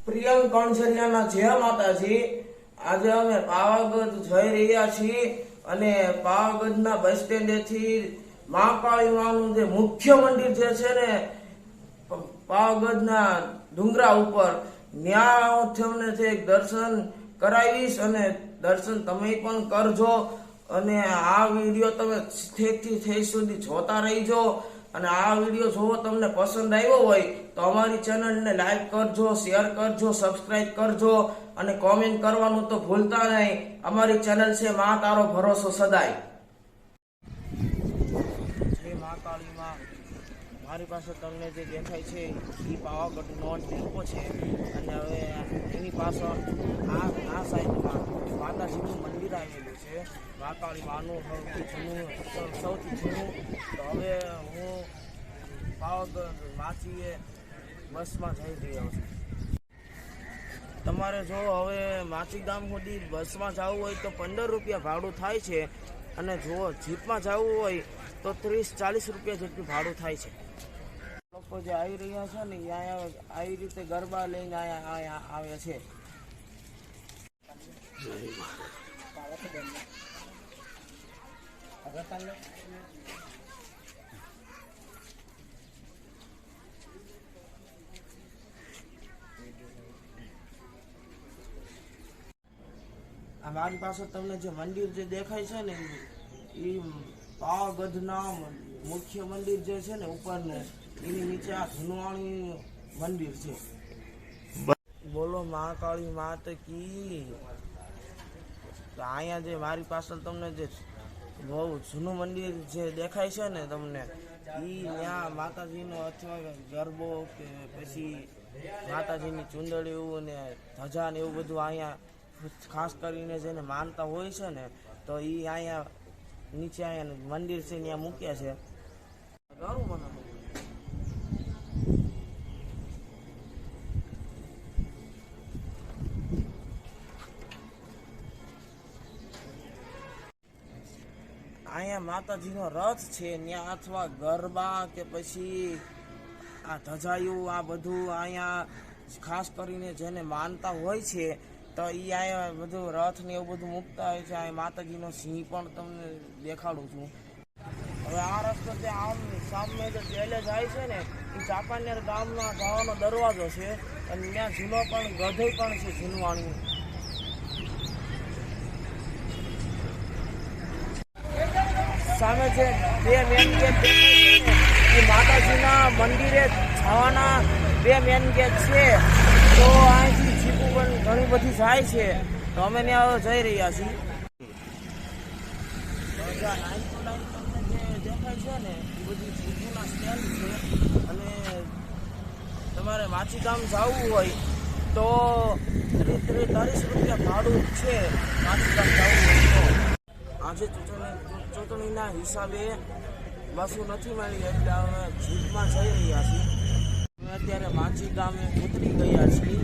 પ્રિયંક કણછરિયાના જય માતાજી। આજે અમે પાવાગઢ જઈ રહ્યા છીએ અને પાવાગઢના બસ સ્ટેન્ડેથી મહાકાળી માનું જે મુખ્ય મંદિર જે છે ને પાવાગઢના ડુંગરા ઉપર, ત્યાં તમને દર્શન કરાવીશ અને દર્શન તમે પણ કરજો અને આ વિડીયો તમે ઠેકથી સુધી જોતા રહીજો। અને આ વિડીયો જોવો તમને પસંદ આવ્યો હોય તો અમારી ચેનલને લાઈક કરજો, શેર કરજો, સબસ્ક્રાઇબ કરજો અને કોમેન્ટ કરવાનું તો ભૂલતા નહીં। અમારી ચેનલ છે માં તારો ભરોસો સદાય। જય મહાકાળી માં। મારી પાસે તમને જે દેખાય છે એ પાવાગઢનો ડેપો છે અને હવે એની પાછળ આ સાઈડમાં માતાજીનું મંદિર આવેલું છે, મહાકાળી માનું સૌથી જૂનું। તો હવે હું પાવાગઢ માચીએ બસમાં જઈ રહ્યો છું। તમારે જો હવે માચી ગામ સુધી બસમાં જવું હોય તો 15 રૂપિયા ભાડું થાય છે અને જો જીપમાં જવું હોય તો 30-40 રૂપિયા જેટલું ભાડું થાય છે। લોકો જે આવી રહ્યા છે ને અહીંયા આવી રીતે ગરબા લઈને અહીંયા આવે છે। મારી પાસે તમને જે મંદિર જે દેખાય છે ને એ પાવાગઢના મુખ્ય મંદિર જે છે ને ઉપરનું, એની નીચે આ જૂનવાણી મંદિર છે। બોલો મહાકાળી માત કી। અહીંયા જે મારી પાછળ તમને જે બહુ જૂનું મંદિર જે દેખાય છે ને તમને, એ ત્યાં માતાજીનો અથવા ગરબો કે પછી માતાજીની ચુંદડીઓ ને ધજા ને એવું બધું અહીંયા ખાસ કરીને જેને માનતા હોય છે ને તો એ અહીંયા નીચે અહીંયા મંદિર છે ત્યાં મૂક્યા છે। ઘણું મને અહીંયા માતાજીનો રથ છે, ત્યાં અથવા ગરબા કે પછી આ ધજાયું આ બધું અહીંયા ખાસ કરીને જેને માનતા હોય છે તો એ અહીંયા બધું રથ ને એવું બધું મૂકતા હોય છે। અહીંયા માતાજીનો સિંહ પણ તમને દેખાડું છું। હવે આ રસ્તો આમ સામે જે જેલે જાય છે ને એ ચાપાનેર ગામમાં જવાનો દરવાજો છે અને ત્યાં જૂનો પણ ગધેઈ પણ છે જૂનવાણી। સામે જે બે મેન ગેટ એ માતાજીના મંદિરે જવાના બે મેન ગેટ છે। તો અહીંથી જીપો પણ ઘણી બધી જાય છે તો અમે ત્યાં જઈ રહ્યા છીએ। દેખાય છે ને એ બધી જીપોના સ્ટેન્ડ છે અને તમારે માચી ગામ જવું હોય તો 30 રૂપિયા ભાડું છે માચી ગામ જવું હોય તો। આજે ચૂંટણીના હિસાબે બસો નથી મળી એટલે અમે જીપમાં જઈ રહ્યા છીએ। અમે અત્યારે માચી ગામે ઉતરી ગયા છીએ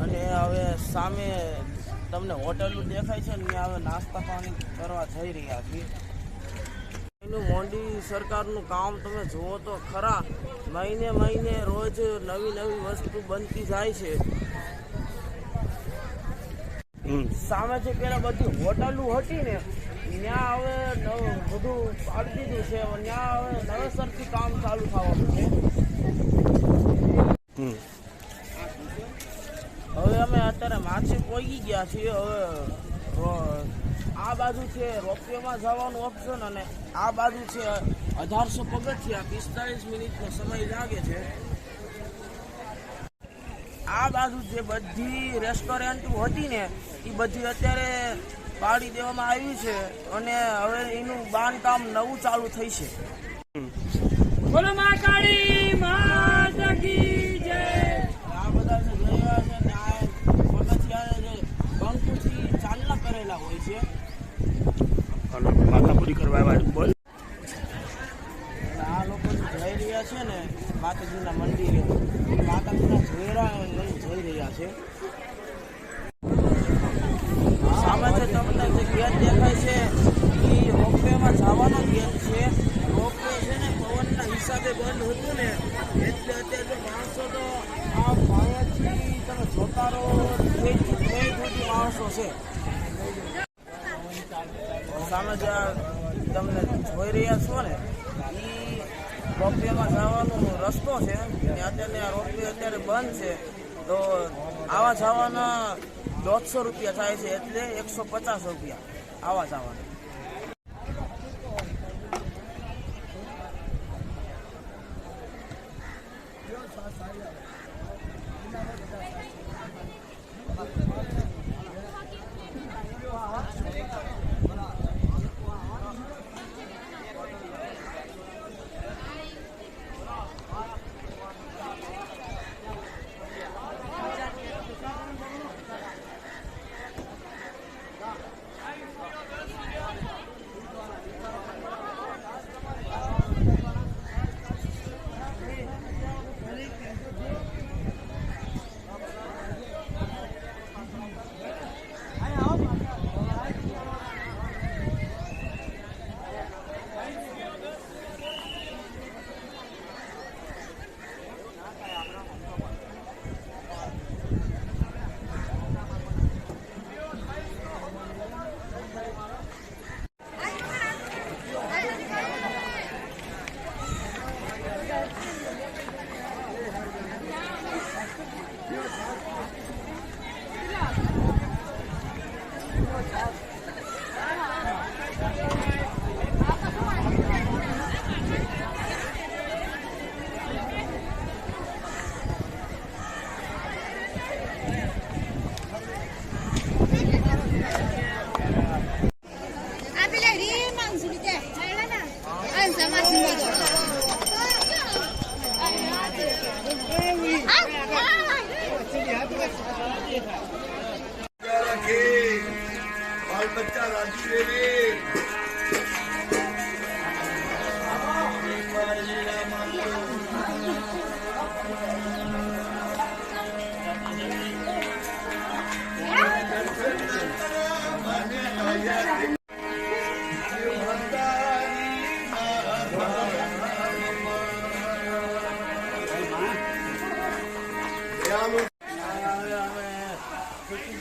અને હવે સામે તમને હોટલો દેખાય છે ને ત્યાં હવે નાસ્તા પાણી કરવા જઈ રહ્યા છીએ। એનું મોદી સરકારનું કામ તમે જુઓ તો ખરા, મહિને રોજ નવી વસ્તુ બનતી જાય છે। સામે જે પેલા બધી હોટલો હતી ને ત્યાં હવે બધું પાડી દીધું છે, ત્યાં હવે નવેસરથી કામ ચાલુ થવાનું છે। હવે અમે અત્યારે માછી પહોંચી ગયા છીએ। હવે આ બાજુ છે રોપવેમાં જવાનું ઓપ્શન અને આ બાજુ છે 1800 પગથિયા, 45 મિનિટનો સમય લાગે છે। આ બાજુ જે બધી રેસ્ટોરન્ટો હતી ને એ બધી અત્યારે પાડી દેવામાં આવી છે અને હવે એનું બાંધકામ નવું ચાલુ થઈ છે। બોલો મહાકાળી માતા કી જય। આ બધા જે જોયા છે ને આ પગથિયા જે બંકુથી ચાલના કરેલા હોય છે। માતા પૂરી કરવા આવ્યા બોલ। આ લોકો જઈ રહ્યા છે ને માતાજીના મંદિરે, માતાજીના ઝવેરા લઈને જઈ રહ્યા છે। સામે જે તમને જે ગેટ દેખાય છે એ રોપવેમાં જવાનો ગેટ છે। રોપવે છે ને પવનના હિસાબે બંધ હતું ને એટલે અત્યારે માણસો તો આ ભાવથી તમે જોતા રસ્તો છે. સામે જે તમને જોઈ રહ્યા છો ને એ રોપવેમાં જવાનો રસ્તો છે. અત્યારે આ રોપવે અત્યારે બંધ છે, તો આવા જવાના 150 રૂપિયા થાય છે, એટલે 150 રૂપિયા આવા જવાના.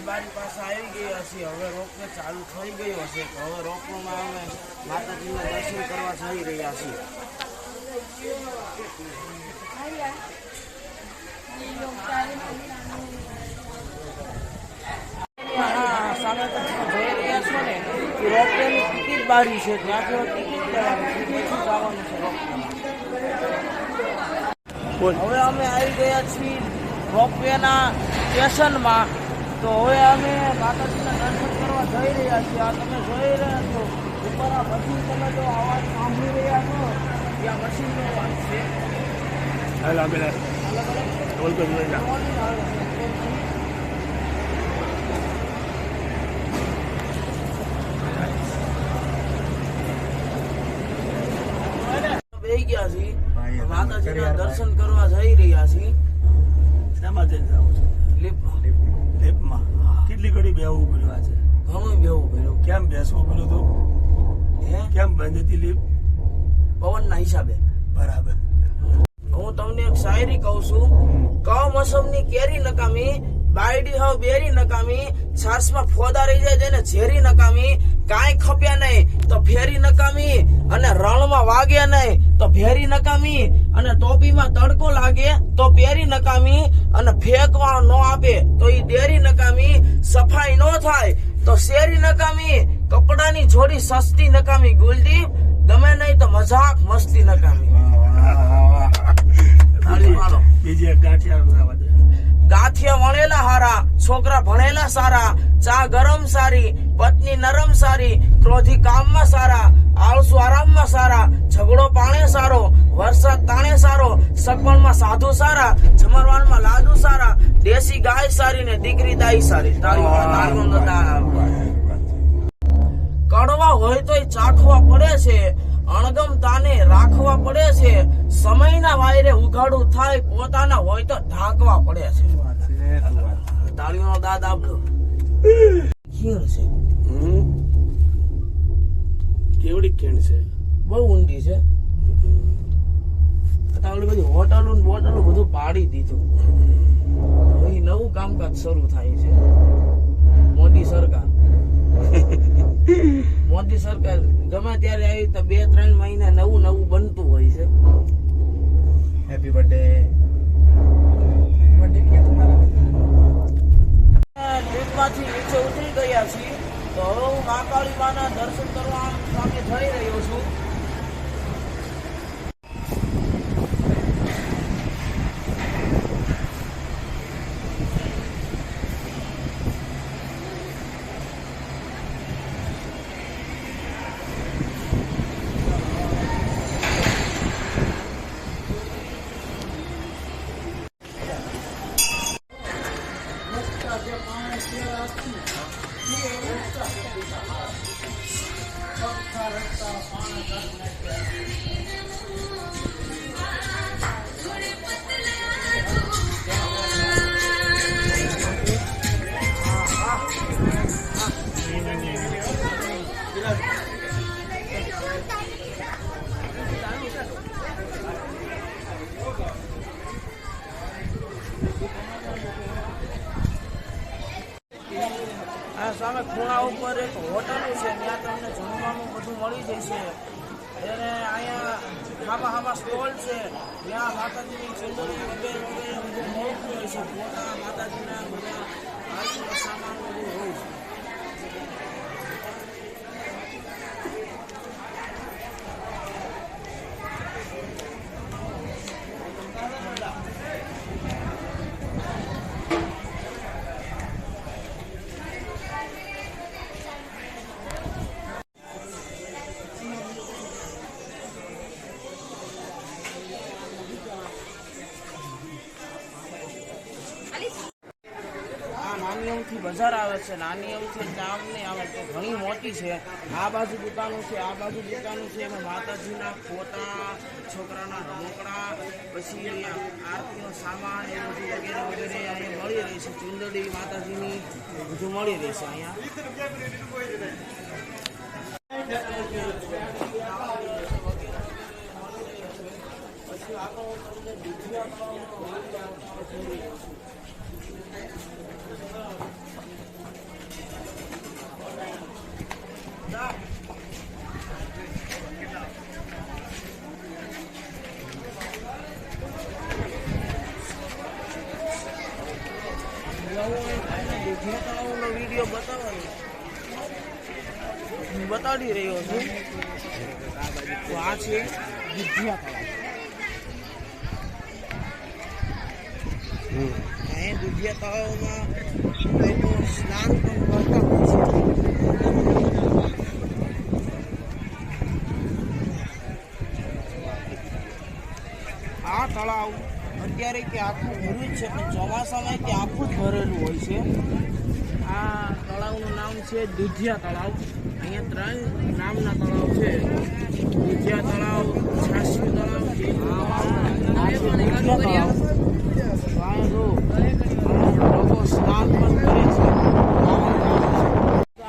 બારી પાસે આવી ગયા છીએ. હવે રોપવે ચાલુ થઈ ગયો હશે, તો હવે રોપવેમાં અમે માતાજીના દર્શન કરવા જઈ રહ્યા છીએ. સામે તમે જોઈ રહ્યા છો ને રોપવેની ટિકિટ બારી છે, ત્યાંથી ટિકિટ લેવાની છે, પછી જવાનું છે રોપવેમાં. હવે અમે આવી ગયા છીએ રોપવેના સ્ટેશનમાં. તો હવે અમે માતાજીના દર્શન કરવા જઈ રહ્યા છીએ. આ તમે જોઈ રહ્યા છો ઉપર આ મશીન, તમે જો અવાજ સાંભળી રહ્યા છો, ત્યાં મશીનનો અવાજ છે. બેસી ગયા છીએ, માતાજીના દર્શન કરવા જઈ રહ્યા છીએ. શેમાં જઈને જાવ છો? લિફ્ટમાં. કેટલી ઘડી બેહવું પડ્યું આજે? ઘણું બેહવું પડ્યું. કેમ બેસવું પડ્યું તો? કેમ બંધ હતી લિફ્ટ? પવનના હિસાબે. બરાબર. હું તમને એક શાયરી કહું છું. કમોસમની કેરી નકામી, બાયડી હાવ બેરી નકામી, છાસમાં ફોદા રહી જાય તેને ઝેરી નકામી, કાંઈ ખપ્યા નહીં તો ફેરી નકામી, અને રણમાં વાગે નહીં તો ફેરી નકામી, અને ટોપીમાં તડકો લાગે તો પેરી નકામી, અને ફેંકવા ન આપે તો ઈ ડેરી નકામી, સફાઈ ન થાય તો શેરી નકામી, કપડાની જોડી સસ્તી નકામી, ગુલદીપ ગમે નહીં તો મજાક મસ્તી નકામી. બીજી એક ગાંઠિયા ગાંઠિયા વણેલા હારા, છોકરા ભણેલા સારા, ચા ગરમ સારી, પત્ની નરમ સારી, ક્રોધી કામમાં સારા, આળસુ આરામમાં સારા, ઝઘડો પાણે સારો, વરસાદ તાણે સારો, સગવણમાં સાધુ સારા, જમરવાનમાં લાડુ સારા, દેશી ગાય સારી ને દીકરી દાઈ સારી. કડવા હોય તોય ચાખવા પડે છે, અણગમ તાને રાખવા પડે છે, સમયના વાયરે ઉઘાડું થાય, પોતાના હોય તો ઢાંકવા પડે છે. તાળીઓનો દાદ આપજો. ખીણ છે. કેવડી ખીણ છે? બહુ ઊંડી છે. ઓલી બધી હોટલો બોટલો બધું પાડી દીધું. હવે નવું કામકાજ શરૂ થાય છે. મોદી સરકાર મોદી સરકાર ગમે ત્યારે આવી તો 2-3 મહિના નવું બનતું હોય છે. Happy birthday. ટ્રેનમાંથી નીચે ઉતરી ગયા છીએ તો હવે હું મહાકાળી માના દર્શન કરવા સામે જઈ રહ્યો છું. આ સામે ખૂણા ઉપર એક હોટલ છે, ત્યાં તમને જમવાનું બધું મળી જશે. અને અહીંયા હામાં સ્ટોલ છે, ત્યાં માતાજીની ચંદરી વગેરે બધું મળતું હોય છે. પોતા માતાજીના બધા આરતીનો સામાન બધું હોય છે. નાની અમથી બજાર આવે છે, નાની અમથી નામ નહીં આવે તો ઘણી મોટી છે. આ બાજુ દુકાનો છે, આ બાજુ દુકાનો છે. એમાં માતાજીના ફોટા, છોકરાના રમકડા, પછી આરતીનો સામાન એ બધું વગેરે અહીંયા મળી રહે છે. ચુંદડી માતાજીની બધું મળી રહેશે અહીંયા. પછી આગળ તમને દુધિયા વિડીયો બતાવી રહ્યો છું. તો આ છે દુધિયા તળાવ. અહીં દુધિયા તળાવમાં લોકો સ્નાન પણ કરતા હોય છે. આ તળાવ અત્યારે કે આખું ભર્યું જ છે, પણ ચોમાસામાં કે આખું જ ભરેલું હોય છે. આ તળાવનું નામ છે દુધિયા તળાવ. અહીંયા 3 નામના તળાવ છે. દુધિયા તળાવ, છાસી તળાવ, લોકો સ્નાન પણ કરે છે.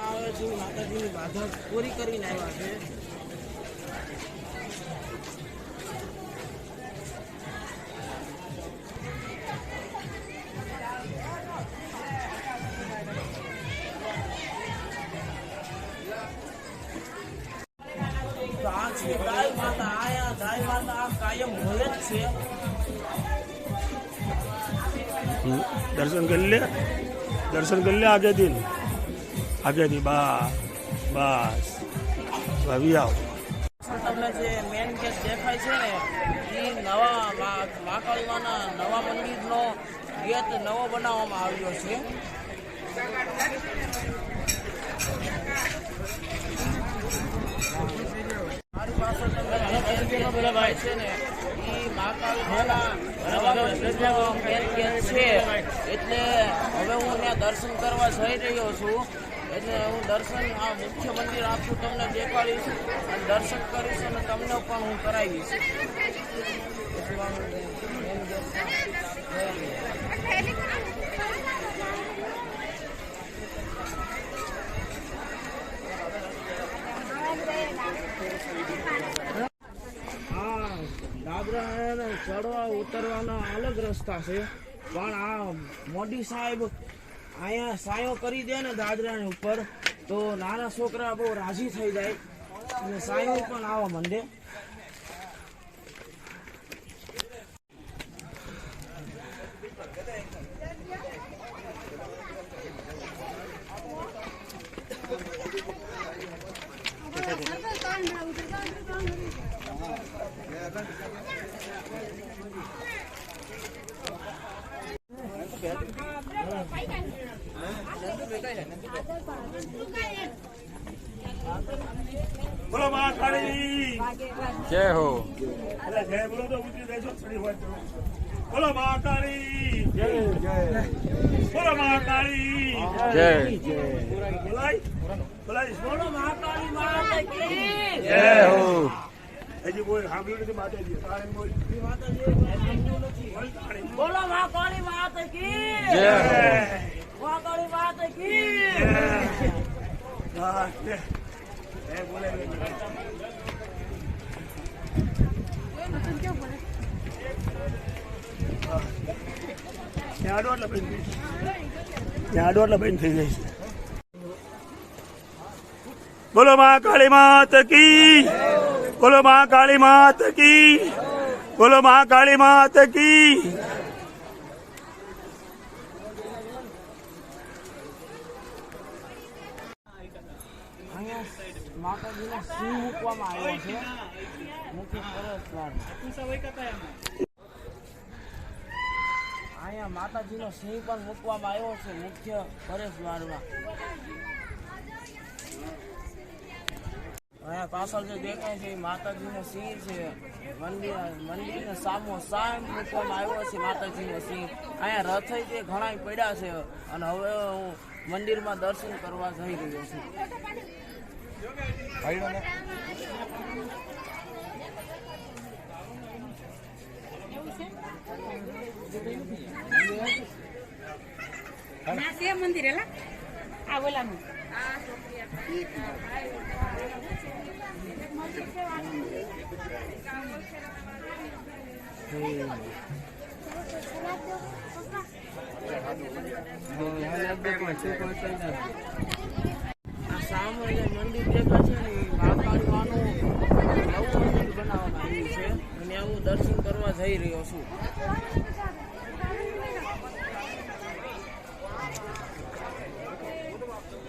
આવે છે માતાજીની બાધા પૂરી કરીને આવ્યા છે. આ છે ગાય માતા. આયા ગાય માતા આ કાયમ હોય જ છે. દર્શન કરી લે આગેથી બસ ભાવી આવ. તમને જે મેન ગેટ દેખાય છે ને, એ નવા મહાકાળીમાના નવા મંદિરનો ગેટ નવો બનાવવામાં આવ્યો છે. મારી પાસે તમને છે ને, એ મહાકાળીમાના નવા મંદિરનો મેન ગેટ છે. એટલે હવે હું ત્યાં દર્શન કરવા જઈ રહ્યો છું. એટલે હું દર્શન આ મુખ્ય મંદિર આખું તમને દેખાડીશ અને દર્શન કરીશ અને તમને પણ હું કરાવીશ. હા, દાદરા ચડવા ઉતરવાના અલગ રસ્તા છે, પણ આ મોદી સાહેબ અહીંયા સાયો કરી દે ને દાદરાની ઉપર તો નાના છોકરા બહુ રાજી થઈ જાય અને સાયો પણ આવવા માંડે. બોલો મહાકાળી જય હો. અરે જય બોલો તો ઉતરી દેજો છડી વાત કરો. બોલો મહાકાળી જય જય બોલો મહાકાળી જય બોલાય બોલાય બોલો મહાકાળી માતા કી જય હો. હજી કોઈ સાંભળ્યું નથી માતાજી તારે બોલ બોલો મહાકાળી માતા કી જય હો. મહાકાળી માતા કી હા એ બોલે ત્યાં આડો એટલે બંધ થઈ ત્યાં આડો એટલે બંધ થઈ જાય છે. બોલો મહાકાળી માત કી બોલો મહાકાળી માત કી બોલો મહાકાળી માત કી અહીંયા માતાજીનો સિંહ મૂકવામાં આવ્યો છે મુખ્ય પ્રવેશદ્વાર. અહીંયા માતાજીનો સિંહ પણ મૂકવામાં આવ્યો છે મુખ્ય પ્રવેશદ્વારમાં. અહીંયા પાછળ જે દેખાય છે એ માતાજીનો સિંહ છે. મંદિરને સામો સામ મૂકવામાં આવ્યો છે માતાજીનો સિંહ. અહીંયા રથ જે ઘણા પડ્યા છે અને હવે હું મંદિરમાં દર્શન કરવા જઈ રહ્યો છું. મંદિર એલા આ બોલાનું આ સામે જે મંદિર દેખાય છે ને એ મહાકાળી માનું નવું મંદિર બનાવવામાં આવ્યું છે અને હું દર્શન કરવા જઈ રહ્યો છું.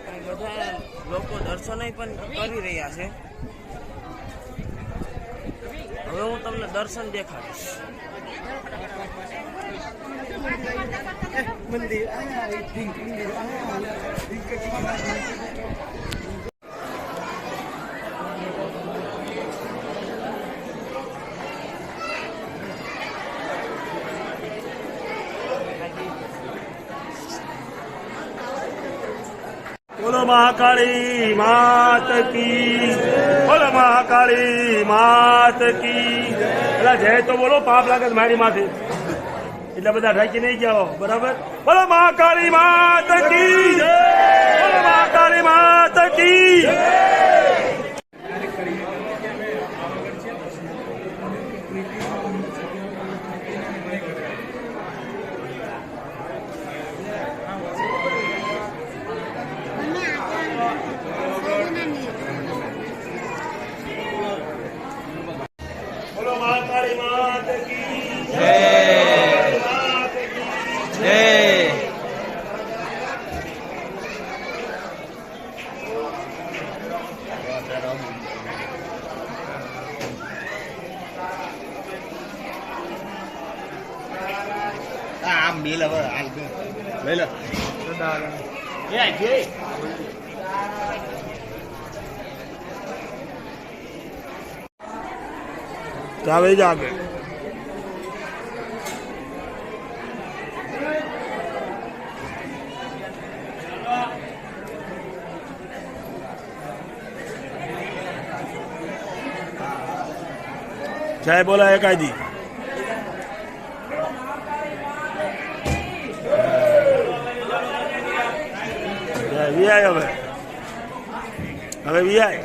અહીં બધા લોકો દર્શન પણ કરી રહ્યા છે. હવે હું તમને દર્શન દેખાડીશ. બોલો મહાકાળી માત કી બોલો મહાકાળી માત કી. એટલે જય તો બોલો પાપ લાગે છે મારી માથે એટલે બધા ઢાંકી નહીં ગયા બરાબર. બોલો મહાકાળી માત કી બોલો મહાકાળી માત કી. બોલો મહાકાળી માત કી જય માત કી. જય આમ મિલ હવે હાલ લઈ લે ચાલે જ આગળ. જય બોલા એકાદી. વીઆઈ હવે વીઆઈ.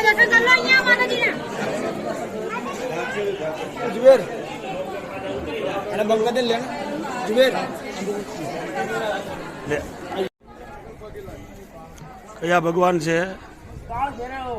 દર્શન કરી લો અહીંયા માતાજીના. जुबेर अरे बंगा दे लेना जुबेर લે કયા ભગવાન છે? કાળ ભેરવ.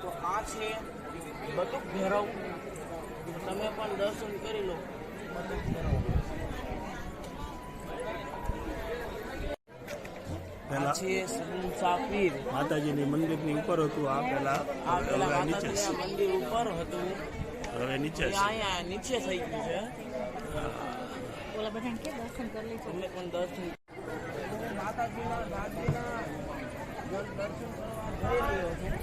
તો આ છે બટુક ભેરવ. તમે પણ દર્શન કરી લો બટુક ભેરવ. આ પેલા છે સબુસા પીર. માતાજીની મંદિરની ઉપર હતું આ પેલા, આ પેલા હવે નીચે છે. માતાજીના મંદિર ઉપર હતું, હવે નીચે એ છે. અહીંયા નીચે થઈ ગયું છે. ઓલા બધાને કે દર્શન કરી લેજો. તમે પણ દર્શન માતાજીના દાદીના દર્શન કરવા જઈ રહ્યો છું.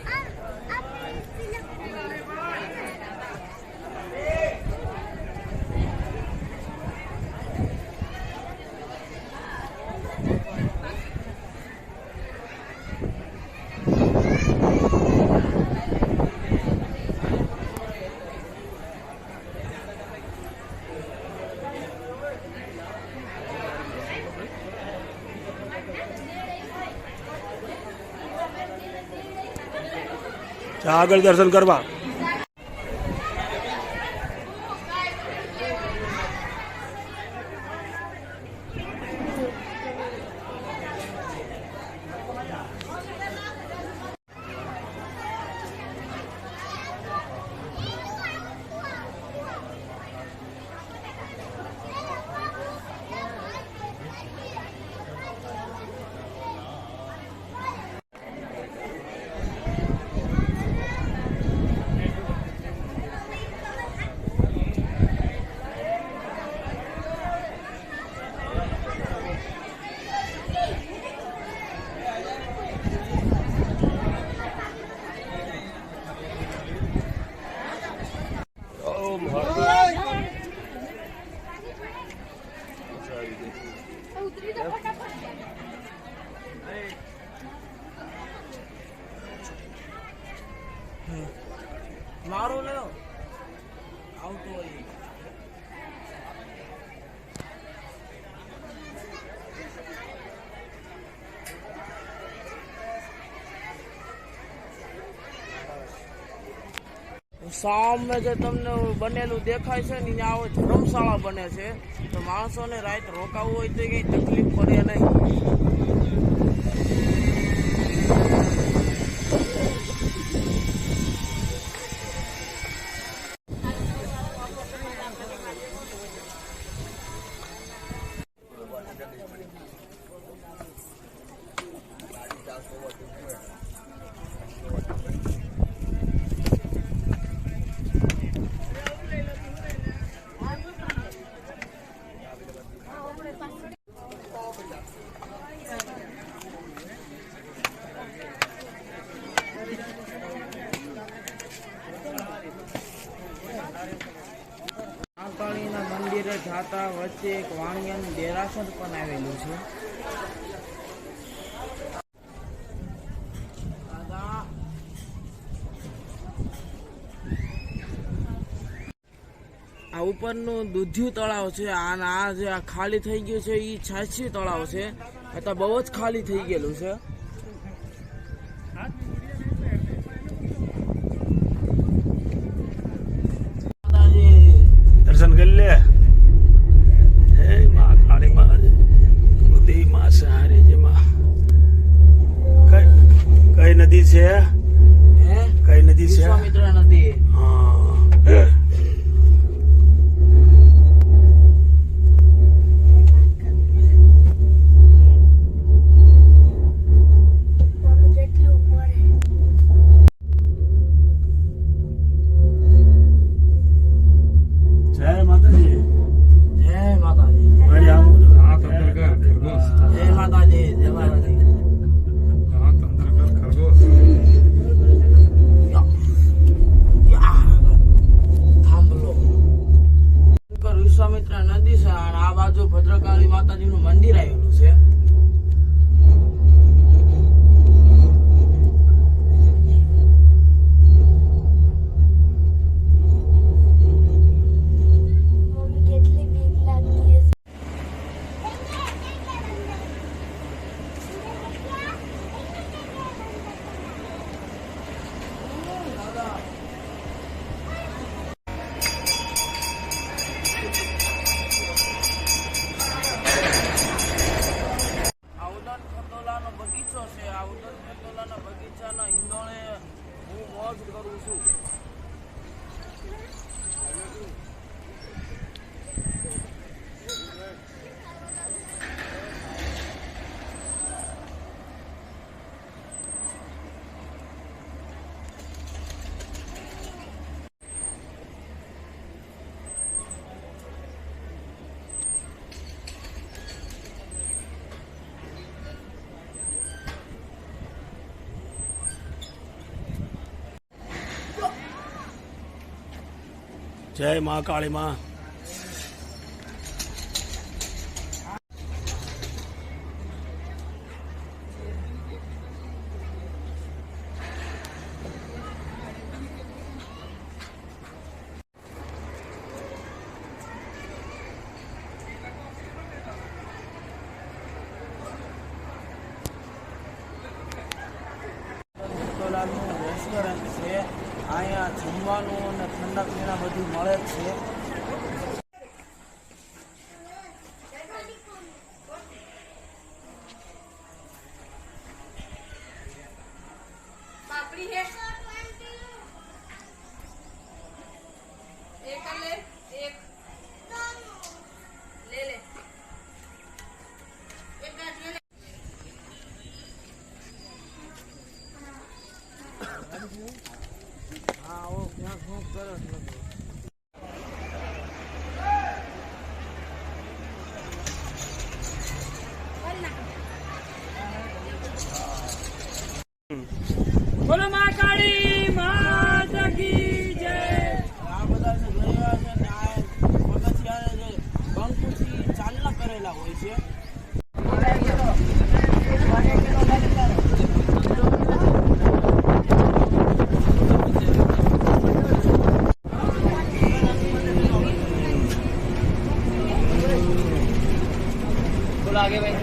જા આગળ દર્શન કરવા. મારું લ્યો આવતું હોય. સામે જે તમને બનેલું દેખાય છે ને અહીંયા આવો ધર્મશાળા બને છે, તો માણસોને રાત રોકાવું હોય તો કઈ તકલીફ પડે નહીં. મહાકાળીના મંદિરે જાતા વચ્ચે એક વાણિયાનું દેરાસર પણ આવેલું છે. આ ઉપરનું દૂધિયું તળાવ છે, આ જે આ ખાલી થઈ ગયું છે એ છાછી તળાવ છે. અત્યારે બહુ જ ખાલી થઈ ગયેલું છે. દર્શન કરી લે. હે માં કાળી માં બધી માં સહારી જેમાં કઈ નદી છે? હે કઈ નદી છે? વિશ્વામિત્ર નદી. હા. જય મા કાળી માં. મોટોલાલનું રેસ્ટોરન્ટ છે. અહીંયા જમવાનું અને ઠંડા પીણા બધું મળે જ છે. पापड़ी है एक ले एक ले ले एक बैठ ले હા ઓ ક્યાં શું કરે છે? બોલો મા કાળી માત કી જય. આ બધા જે ગયા છે ને આ પગથિયા જે બંકુથી ચાલના કરેલા હોય છે. बोलो आगे भाई.